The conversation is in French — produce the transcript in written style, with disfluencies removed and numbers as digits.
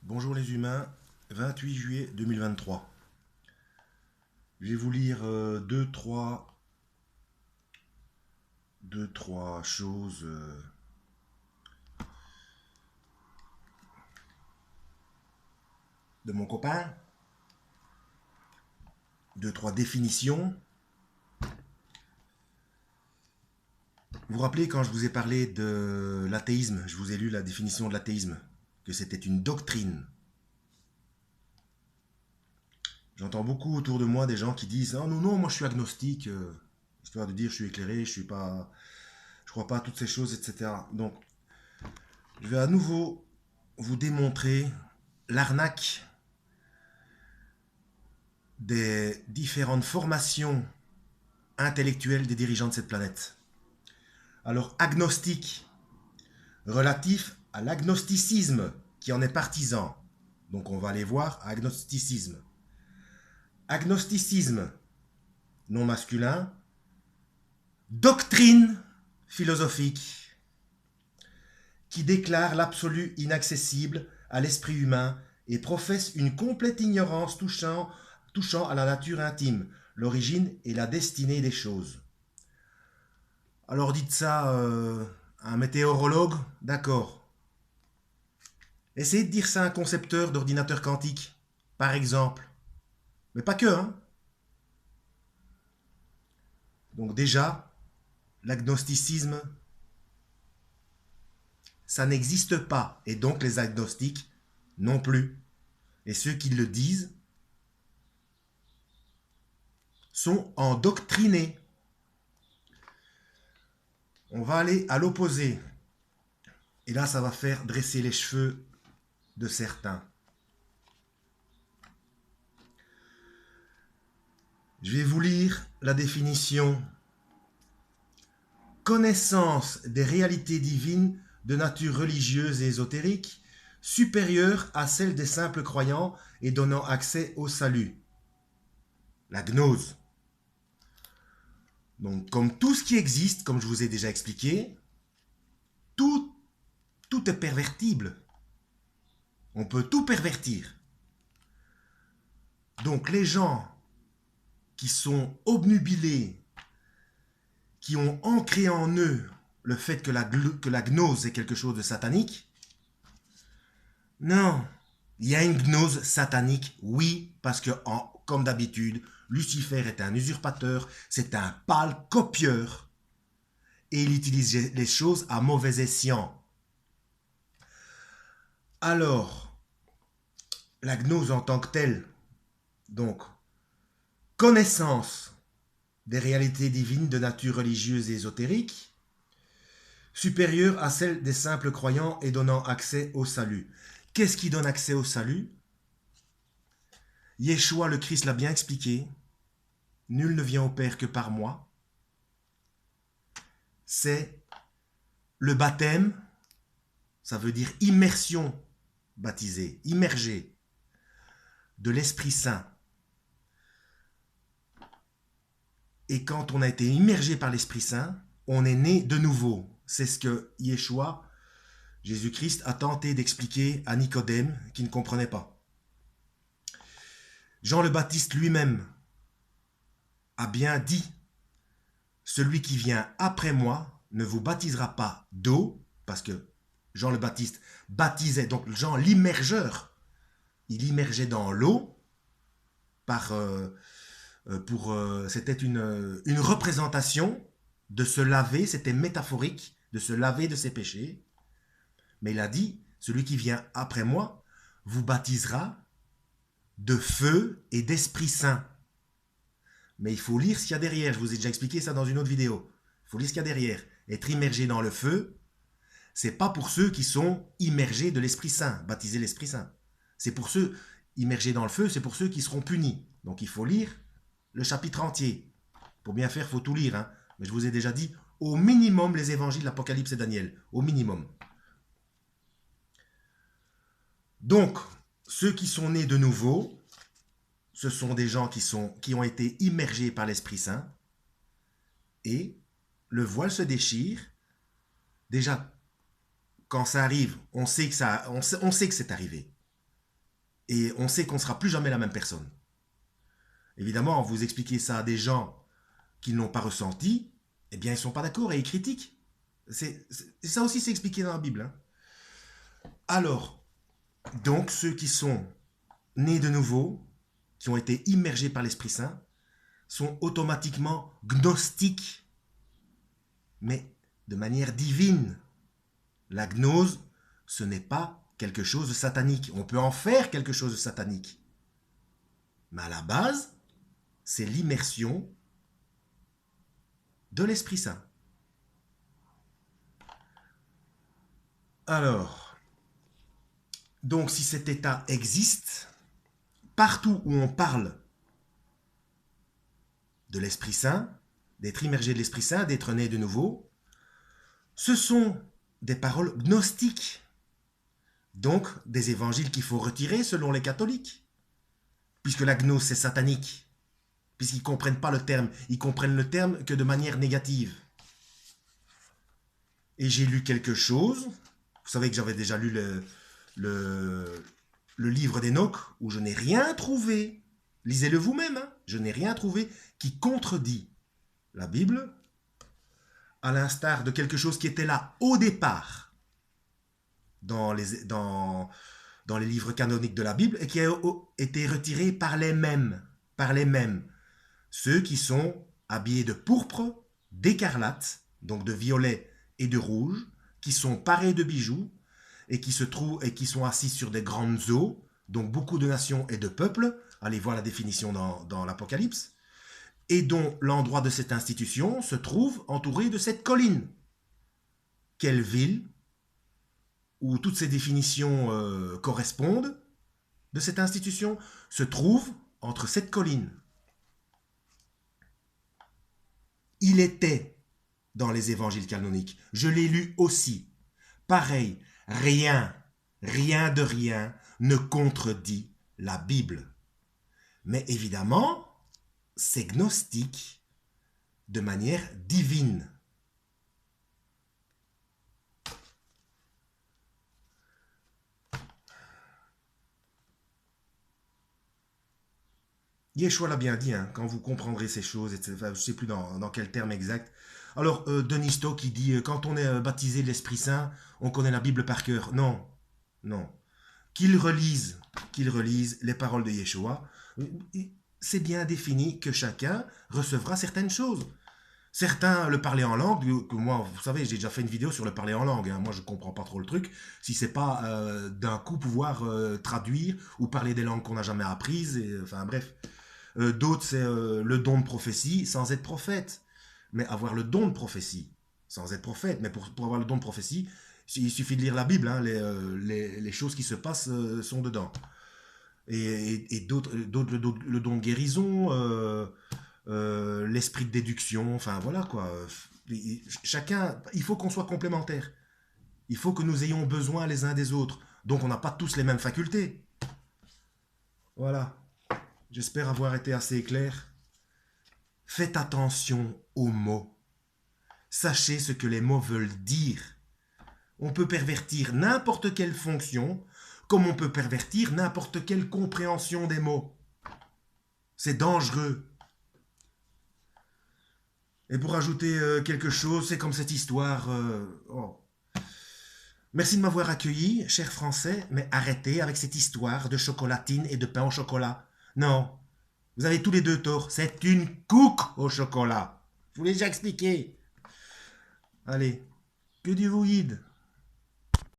Bonjour les humains, 28 juillet 2023. Je vais vous lire deux, trois choses de mon copain, deux, trois définitions. Vous vous rappelez quand je vous ai parlé de l'athéisme, je vous ai lu la définition de l'athéisme, que c'était une doctrine. J'entends beaucoup autour de moi des gens qui disent «Ah non, non, moi je suis agnostique, histoire de dire je suis éclairé, je crois pas à toutes ces choses, etc.» Donc, je vais à nouveau vous démontrer l'arnaque des différentes formations intellectuelles des dirigeants de cette planète. Alors, agnostique, relatif à l'agnosticisme, qui en est partisan. Donc, on va aller voir agnosticisme. Agnosticisme, non masculin, doctrine philosophique, qui déclare l'absolu inaccessible à l'esprit humain et professe une complète ignorance touchant à la nature intime, l'origine et la destinée des choses. Alors dites ça à un météorologue, d'accord. Essayez de dire ça à un concepteur d'ordinateur quantique, par exemple. Mais pas que, hein. Donc déjà, l'agnosticisme, ça n'existe pas. Et donc les agnostiques non plus. Et ceux qui le disent sont endoctrinés. On va aller à l'opposé. Et là, ça va faire dresser les cheveux de certains. Je vais vous lire la définition. Connaissance des réalités divines de nature religieuse et ésotérique, supérieure à celle des simples croyants et donnant accès au salut. La gnose. Donc, comme tout ce qui existe, comme je vous ai déjà expliqué, tout, tout est pervertible. On peut tout pervertir. Donc, les gens qui sont obnubilés, qui ont ancré en eux le fait que la gnose est quelque chose de satanique, non, il y a une gnose satanique, oui, parce que, comme d'habitude, Lucifer est un usurpateur, c'est un pâle copieur, et il utilise les choses à mauvais escient. Alors, la gnose en tant que telle, donc, connaissance des réalités divines de nature religieuse et ésotérique, supérieure à celle des simples croyants et donnant accès au salut. Qu'est-ce qui donne accès au salut? Yeshua le Christ l'a bien expliqué. Nul ne vient au Père que par moi. C'est le baptême, ça veut dire immersion, baptisé, immergé, de l'Esprit Saint. Et quand on a été immergé par l'Esprit Saint, on est né de nouveau. C'est ce que Yeshua, Jésus-Christ, a tenté d'expliquer à Nicodème qui ne comprenait pas. Jean le Baptiste lui-même a bien dit, celui qui vient après moi ne vous baptisera pas d'eau, parce que Jean le Baptiste baptisait, donc Jean l'immergeur, il immergeait dans l'eau, c'était une représentation de se laver, c'était métaphorique, de se laver de ses péchés. Mais il a dit, celui qui vient après moi vous baptisera de feu et d'Esprit Saint. Mais il faut lire ce qu'il y a derrière. Je vous ai déjà expliqué ça dans une autre vidéo. Il faut lire ce qu'il y a derrière. Être immergé dans le feu, c'est pas pour ceux qui sont immergés de l'Esprit Saint, baptisés l'Esprit Saint. C'est pour ceux immergés dans le feu, c'est pour ceux qui seront punis. Donc il faut lire le chapitre entier. Pour bien faire, il faut tout lire. Hein. Mais je vous ai déjà dit, au minimum, les évangiles, l'Apocalypse et Daniel. Au minimum. Donc, ceux qui sont nés de nouveau, ce sont des gens qui ont été immergés par l'Esprit Saint. Et le voile se déchire. Déjà, quand ça arrive, on sait que c'est arrivé. Et on sait qu'on ne sera plus jamais la même personne. Évidemment, vous expliquez ça à des gens qui ne l'ont pas ressenti, eh bien, ils ne sont pas d'accord et ils critiquent. Ça aussi, c'est expliqué dans la Bible. Hein. Alors, donc, ceux qui sont nés de nouveau, qui ont été immergés par l'Esprit Saint, sont automatiquement gnostiques, mais de manière divine. La gnose, ce n'est pas quelque chose de satanique. On peut en faire quelque chose de satanique. Mais à la base, c'est l'immersion de l'Esprit Saint. Alors, donc si cet état existe, partout où on parle de l'Esprit Saint, d'être immergé de l'Esprit Saint, d'être né de nouveau, ce sont des paroles gnostiques. Donc, des évangiles qu'il faut retirer selon les catholiques. Puisque la gnose, c'est satanique. Puisqu'ils ne comprennent pas le terme. Ils comprennent le terme que de manière négative. Et j'ai lu quelque chose. Vous savez que j'avais déjà lu le livre d'Enoch, où je n'ai rien trouvé. Lisez-le vous-même. Hein. Je n'ai rien trouvé qui contredit la Bible, à l'instar de quelque chose qui était là au départ dans les livres canoniques de la Bible et qui a été retiré par les mêmes. Ceux qui sont habillés de pourpre, d'écarlate, donc de violet et de rouge, qui sont parés de bijoux et qui sont assis sur des grandes eaux, donc beaucoup de nations et de peuples. Allez voir la définition dans l'Apocalypse. Et dont l'endroit de cette institution se trouve entouré de cette colline. Quelle ville, où toutes ces définitions correspondent, de cette institution, se trouve entre cette colline. Il était dans les évangiles canoniques. Je l'ai lu aussi. Pareil, rien de rien ne contredit la Bible. Mais évidemment, c'est gnostique de manière divine. Yeshua l'a bien dit, hein, quand vous comprendrez ces choses, etc. Enfin, je ne sais plus dans quel terme exact. Alors, Denis Stock, qui dit, quand on est baptisé de l'Esprit Saint, on connaît la Bible par cœur. Non, non. Qu'ils relisent les paroles de Yeshua. C'est bien défini que chacun recevra certaines choses. Certains le parler en langue, que moi, vous savez, j'ai déjà fait une vidéo sur le parler en langue. Hein. Moi, je ne comprends pas trop le truc. Si c'est pas d'un coup pouvoir traduire ou parler des langues qu'on n'a jamais apprises. Enfin, bref. D'autres, c'est le don de prophétie sans être prophète. Mais avoir le don de prophétie sans être prophète. Mais pour avoir le don de prophétie, il suffit de lire la Bible. Hein. Les choses qui se passent sont dedans. Et d'autres, le don de guérison, l'esprit de déduction, enfin voilà quoi. Chacun, il faut qu'on soit complémentaires. Il faut que nous ayons besoin les uns des autres. Donc on n'a pas tous les mêmes facultés. Voilà. J'espère avoir été assez clair. Faites attention aux mots. Sachez ce que les mots veulent dire. On peut pervertir n'importe quelle fonction, comme on peut pervertir n'importe quelle compréhension des mots. C'est dangereux. Et pour ajouter quelque chose, c'est comme cette histoire. Merci de m'avoir accueilli, chers Français, mais arrêtez avec cette histoire de chocolatine et de pain au chocolat. Non, vous avez tous les deux tort. C'est une couque au chocolat. Je vous l'ai déjà expliqué. Allez, que Dieu vous guide.